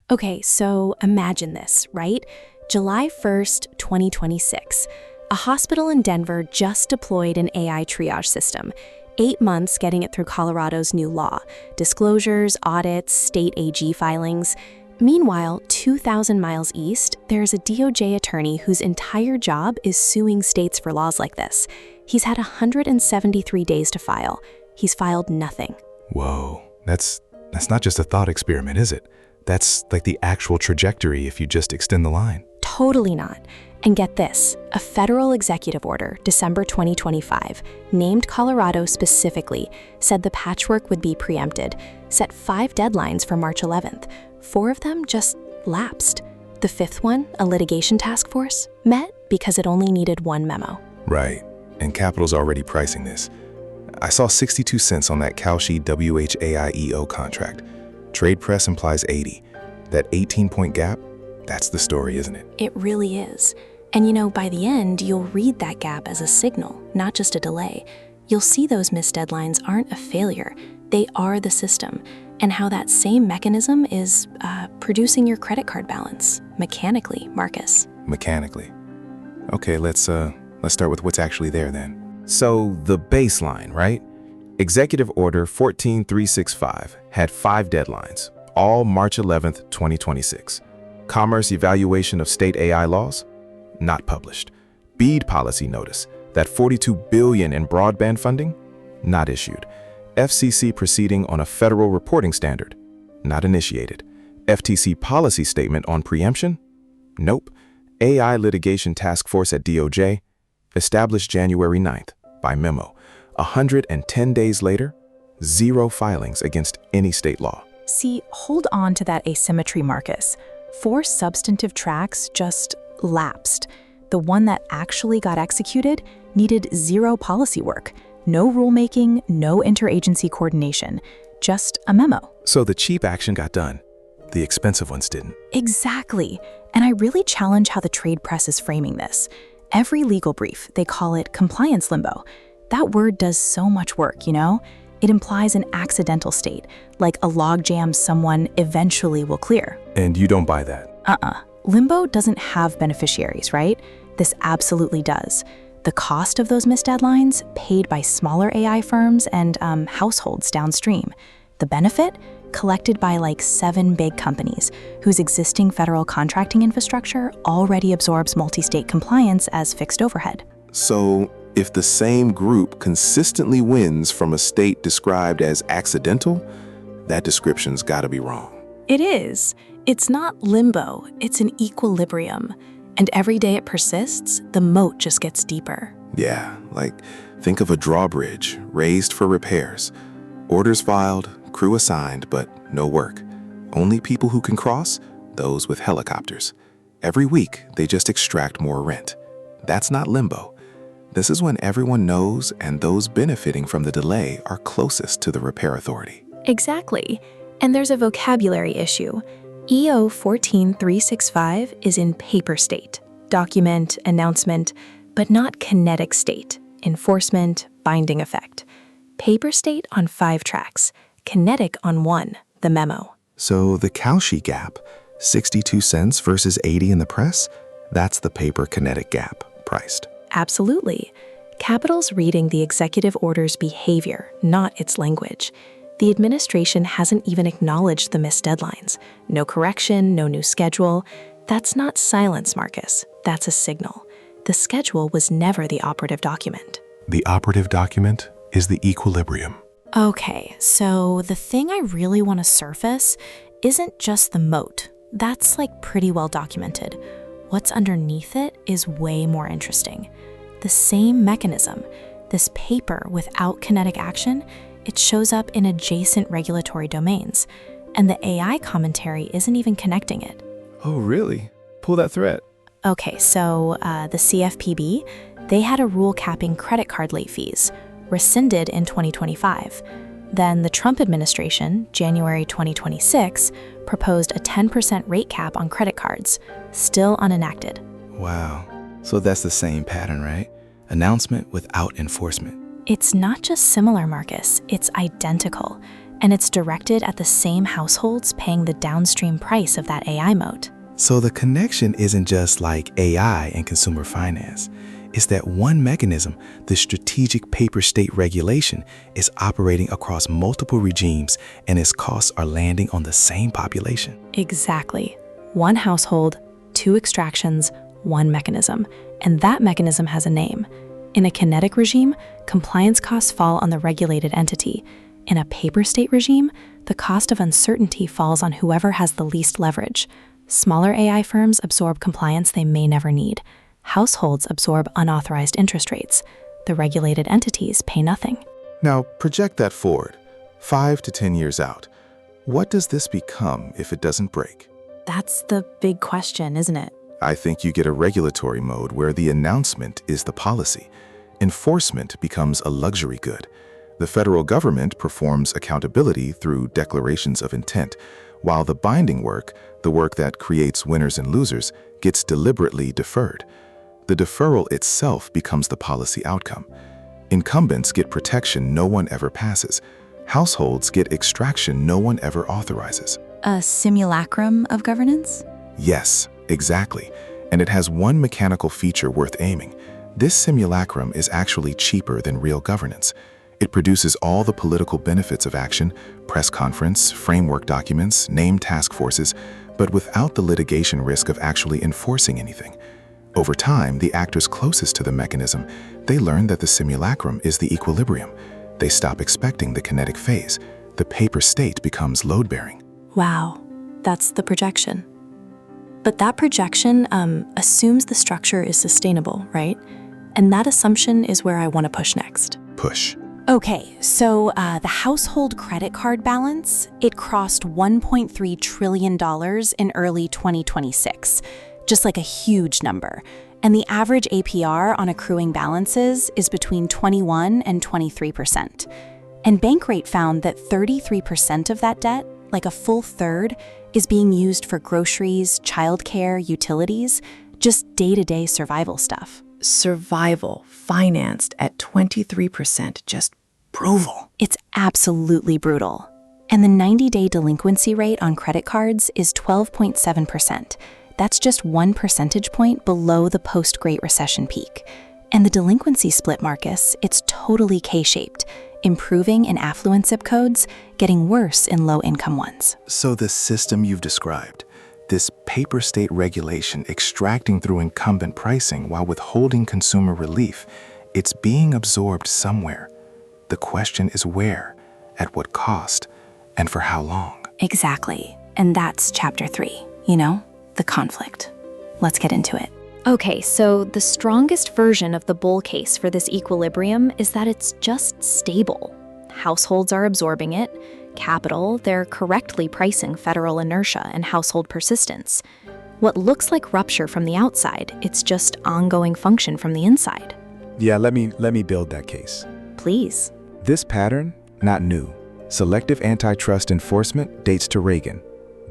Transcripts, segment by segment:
Okay, so imagine this, right? July 1st, 2026. A hospital in Denver just deployed an AI triage system. 8 months getting it through Colorado's new law. Disclosures, audits, state AG filings. Meanwhile, 2,000 miles east, there's a DOJ attorney whose entire job is suing states for laws like this. He's had 173 days to file. He's filed nothing. Whoa, that's not just a thought experiment, is it? That's like the actual trajectory if you just extend the line. Totally not. And get this, a federal executive order, December 2025, named Colorado specifically, said the patchwork would be preempted, set 5 deadlines for March 11th. 4 of them just lapsed. The 5th one, a litigation task force, met because it only needed 1 memo. Right, and Capital's already pricing this. I saw 62 cents on that Kalshi WHAIEO contract. Trade press implies 80. That 18-point gap, that's the story, isn't it? It really is. And by the end, you'll read that gap as a signal, not just a delay. You'll see those missed deadlines aren't a failure. They are the system, and how that same mechanism is producing your credit card balance, mechanically, Marcus. Mechanically. Okay, let's start with what's actually there then. So the baseline, right? Executive Order 14365 had 5 deadlines, all March 11th, 2026. Commerce evaluation of state AI laws? Not published. BEAD policy notice, that $42 billion in broadband funding? Not issued. FCC proceeding on a federal reporting standard? Not initiated. FTC policy statement on preemption? Nope. AI litigation task force at DOJ? Established January 9th by memo. 110 days later, 0 filings against any state law. See, hold on to that asymmetry, Marcus. 4 substantive tracks just lapsed. The one that actually got executed needed 0 policy work, no rulemaking, no interagency coordination, just a memo. So the cheap action got done. The expensive ones didn't. Exactly. And I really challenge how the trade press is framing this. Every legal brief, they call it compliance limbo. That word does so much work, It implies an accidental state, like a logjam someone eventually will clear. And you don't buy that? Limbo doesn't have beneficiaries, right? This absolutely does. The cost of those missed deadlines, paid by smaller AI firms and households downstream. The benefit? Collected by like 7 big companies whose existing federal contracting infrastructure already absorbs multi-state compliance as fixed overhead. So, if the same group consistently wins from a state described as accidental, that description's gotta be wrong. It is. It's not limbo, it's an equilibrium. And every day it persists, the moat just gets deeper. Yeah, like think of a drawbridge raised for repairs. Orders filed, crew assigned, but no work. Only people who can cross, those with helicopters. Every week, they just extract more rent. That's not limbo. This is when everyone knows and those benefiting from the delay are closest to the repair authority. Exactly. And there's a vocabulary issue. EO 14365 is in paper state, document, announcement, but not kinetic state, enforcement, binding effect. Paper state on 5 tracks, kinetic on 1, the memo. So the Kalshi gap, 62 cents versus 80 in the press, that's the paper kinetic gap priced. Absolutely. Capital's reading the executive order's behavior, not its language. The administration hasn't even acknowledged the missed deadlines. No correction, no new schedule. That's not silence, Marcus. That's a signal. The schedule was never the operative document. The operative document is the equilibrium. Okay, so the thing I really want to surface isn't just the moat. That's pretty well documented. What's underneath it is way more interesting. The same mechanism, this paper without kinetic action, it shows up in adjacent regulatory domains, and the AI commentary isn't even connecting it. Oh, really? Pull that thread. Okay, so the CFPB, they had a rule capping credit card late fees, rescinded in 2025. Then the Trump administration, January 2026, proposed a 10% rate cap on credit cards, still unenacted. Wow. So that's the same pattern, right? Announcement without enforcement. It's not just similar, Marcus, it's identical. and it's directed at the same households paying the downstream price of that AI moat. So the connection isn't just like AI and consumer finance. It's that one mechanism, the strategic paper state regulation, is operating across multiple regimes and its costs are landing on the same population. Exactly. One household, two extractions, one mechanism. And that mechanism has a name. In a kinetic regime, compliance costs fall on the regulated entity. In a paper state regime, the cost of uncertainty falls on whoever has the least leverage. Smaller AI firms absorb compliance they may never need. Households absorb unauthorized interest rates. The regulated entities pay nothing. Now, project that forward, 5 to 10 years out. What does this become if it doesn't break? That's the big question, isn't it? I think you get a regulatory mode where the announcement is the policy. Enforcement becomes a luxury good. The federal government performs accountability through declarations of intent, while the binding work, the work that creates winners and losers, gets deliberately deferred. The deferral itself becomes the policy outcome. Incumbents get protection no one ever passes. Households get extraction no one ever authorizes. A simulacrum of governance? Yes, exactly. And it has one mechanical feature worth aiming. This simulacrum is actually cheaper than real governance. It produces all the political benefits of action, press conference, framework documents, named task forces, but without the litigation risk of actually enforcing anything. Over time, the actors closest to the mechanism, they learn that the simulacrum is the equilibrium. They stop expecting the kinetic phase. The paper state becomes load-bearing. Wow, that's the projection. But that projection assumes the structure is sustainable, right? And that assumption is where I want to push next. Push. Okay, so the household credit card balance, it crossed $1.3 trillion in early 2026, just like a huge number. And the average APR on accruing balances is between 21 and 23%. And Bankrate found that 33% of that debt, like a full third, is being used for groceries, childcare, utilities, just day-to-day survival stuff. Survival financed at 23%, just brutal. It's absolutely brutal. And the 90-day delinquency rate on credit cards is 12.7%. That's just 1 percentage point below the post-Great Recession peak. And the delinquency split, Marcus, it's totally K-shaped, improving in affluent zip codes, getting worse in low-income ones. So the system you've described, this paper state regulation extracting through incumbent pricing while withholding consumer relief, it's being absorbed somewhere. The question is where, at what cost, and for how long? Exactly. And that's chapter 3, the conflict. Let's get into it. Okay, so the strongest version of the bull case for this equilibrium is that it's just stable. Households are absorbing it. Capital, they're correctly pricing federal inertia and household persistence. What looks like rupture from the outside, it's just ongoing function from the inside. Yeah, let me build that case. Please. This pattern, not new. Selective antitrust enforcement dates to Reagan.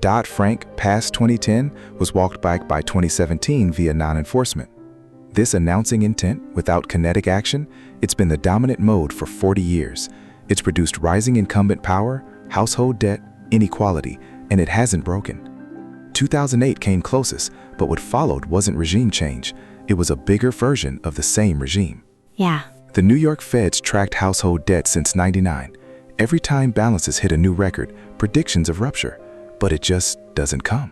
Dodd-Frank, past 2010, was walked back by 2017 via non-enforcement. This announcing intent without kinetic action, it's been the dominant mode for 40 years. It's produced rising incumbent power, household debt, inequality, and it hasn't broken. 2008 came closest, but what followed wasn't regime change. It was a bigger version of the same regime. Yeah. The New York Feds tracked household debt since '99. Every time balances hit a new record, predictions of rupture. But it just doesn't come.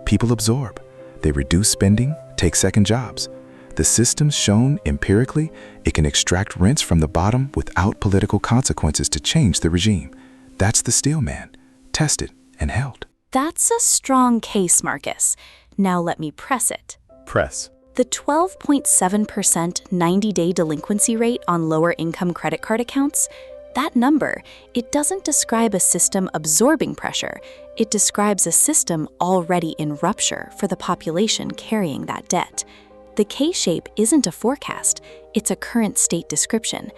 People absorb. They reduce spending, take second jobs. The system's shown empirically it can extract rents from the bottom without political consequences to change the regime. That's the steel man, tested and held. That's a strong case, Marcus. Now let me press it. Press. The 12.7% 90-day delinquency rate on lower-income credit card accounts, that number, it doesn't describe a system absorbing pressure. It describes a system already in rupture for the population carrying that debt. The K-shape isn't a forecast, it's a current state description.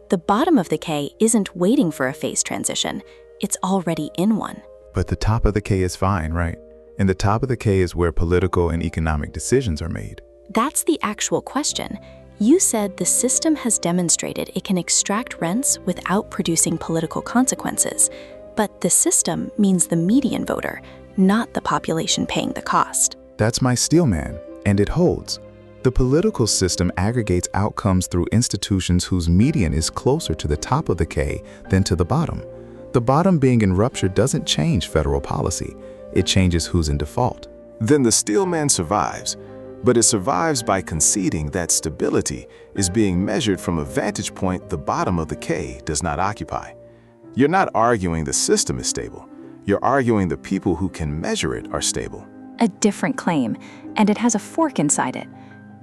The bottom of the K isn't waiting for a phase transition, it's already in one. But the top of the K is fine, right? And the top of the K is where political and economic decisions are made. That's the actual question. You said the system has demonstrated it can extract rents without producing political consequences. But the system means the median voter, not the population paying the cost. That's my steelman, and it holds. The political system aggregates outcomes through institutions whose median is closer to the top of the K than to the bottom. The bottom being in rupture doesn't change federal policy. It changes who's in default. Then the steelman survives, but it survives by conceding that stability is being measured from a vantage point the bottom of the K does not occupy. You're not arguing the system is stable. You're arguing the people who can measure it are stable. A different claim, and it has a fork inside it.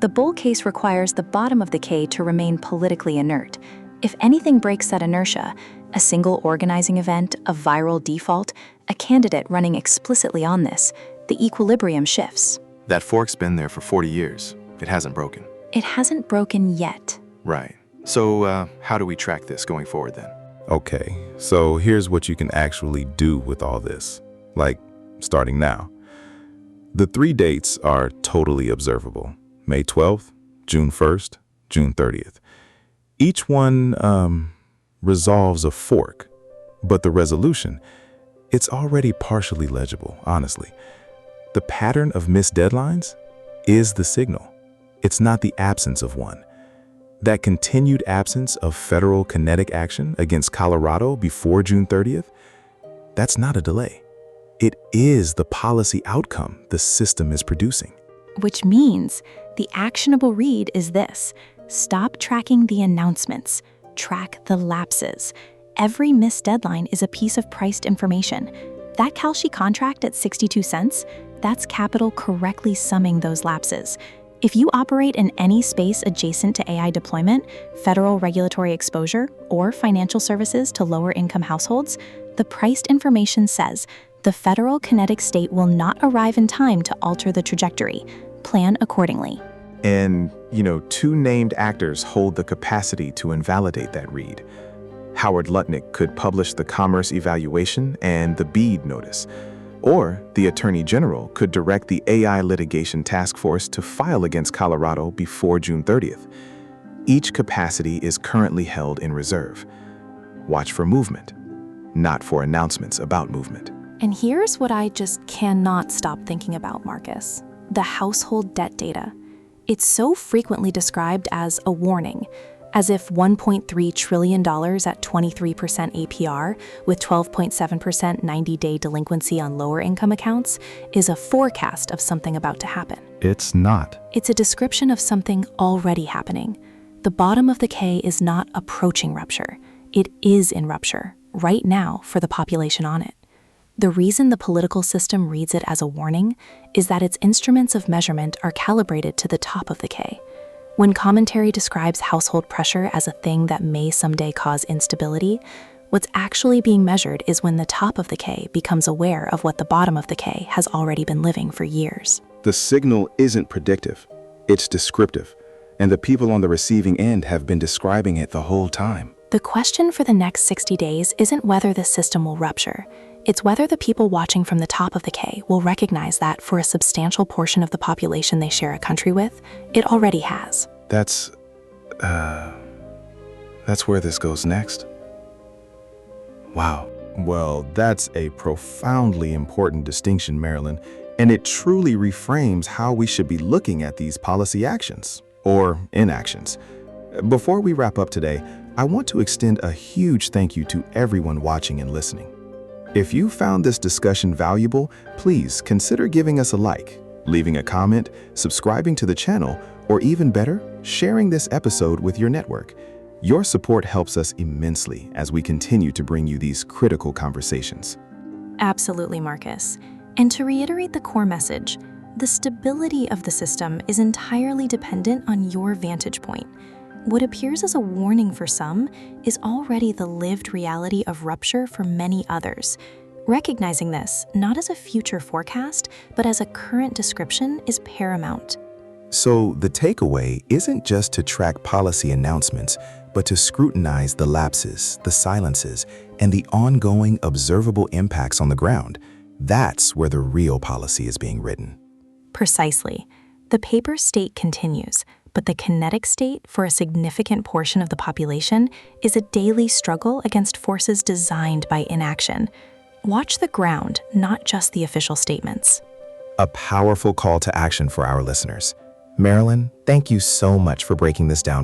The bull case requires the bottom of the K to remain politically inert. If anything breaks that inertia, a single organizing event, a viral default, a candidate running explicitly on this, the equilibrium shifts. That fork's been there for 40 years. It hasn't broken. It hasn't broken yet. Right. So how do we track this going forward then? Okay, so here's what you can actually do with all this, like starting now. The 3 dates are totally observable: May 12th, June 1st, June 30th. Each one resolves a fork, but the resolution, it's already partially legible, honestly. The pattern of missed deadlines is the signal. It's not the absence of one. That continued absence of federal kinetic action against Colorado before June 30th, that's not a delay. It is the policy outcome the system is producing. Which means the actionable read is this: stop tracking the announcements, track the lapses. Every missed deadline is a piece of priced information. That Kalshi contract at 62 cents, that's capital correctly summing those lapses. If you operate in any space adjacent to AI deployment, federal regulatory exposure, or financial services to lower-income households, the priced information says the federal kinetic state will not arrive in time to alter the trajectory. Plan accordingly. And, 2 named actors hold the capacity to invalidate that read. Howard Lutnick could publish the commerce evaluation and the BEAD notice. Or the Attorney General could direct the AI litigation task force to file against Colorado before June 30th. Each capacity is currently held in reserve. Watch for movement, not for announcements about movement. And here's what I just cannot stop thinking about, Marcus: the household debt data. It's so frequently described as a warning, as if $1.3 trillion at 23% APR with 12.7% 90-day delinquency on lower-income accounts is a forecast of something about to happen. It's not. It's a description of something already happening. The bottom of the K is not approaching rupture. It is in rupture, right now, for the population on it. The reason the political system reads it as a warning is that its instruments of measurement are calibrated to the top of the K. When commentary describes household pressure as a thing that may someday cause instability, what's actually being measured is when the top of the K becomes aware of what the bottom of the K has already been living for years. The signal isn't predictive, it's descriptive, and the people on the receiving end have been describing it the whole time. The question for the next 60 days isn't whether the system will rupture. It's whether the people watching from the top of the K will recognize that for a substantial portion of the population they share a country with, it already has. That's where this goes next. Wow. Well, that's a profoundly important distinction, Marilyn, and it truly reframes how we should be looking at these policy actions, or inactions. Before we wrap up today, I want to extend a huge thank you to everyone watching and listening. If you found this discussion valuable, please consider giving us a like, leaving a comment, subscribing to the channel, or even better, sharing this episode with your network. Your support helps us immensely as we continue to bring you these critical conversations. Absolutely, Marcus. And to reiterate the core message, the stability of the system is entirely dependent on your vantage point. What appears as a warning for some is already the lived reality of rupture for many others. Recognizing this, not as a future forecast, but as a current description, is paramount. So the takeaway isn't just to track policy announcements, but to scrutinize the lapses, the silences, and the ongoing observable impacts on the ground. That's where the real policy is being written. Precisely. The paper state continues, But the kinetic state for a significant portion of the population is a daily struggle against forces designed by inaction. Watch the ground, not just the official statements. A powerful call to action for our listeners. Marilyn, thank you so much for breaking this down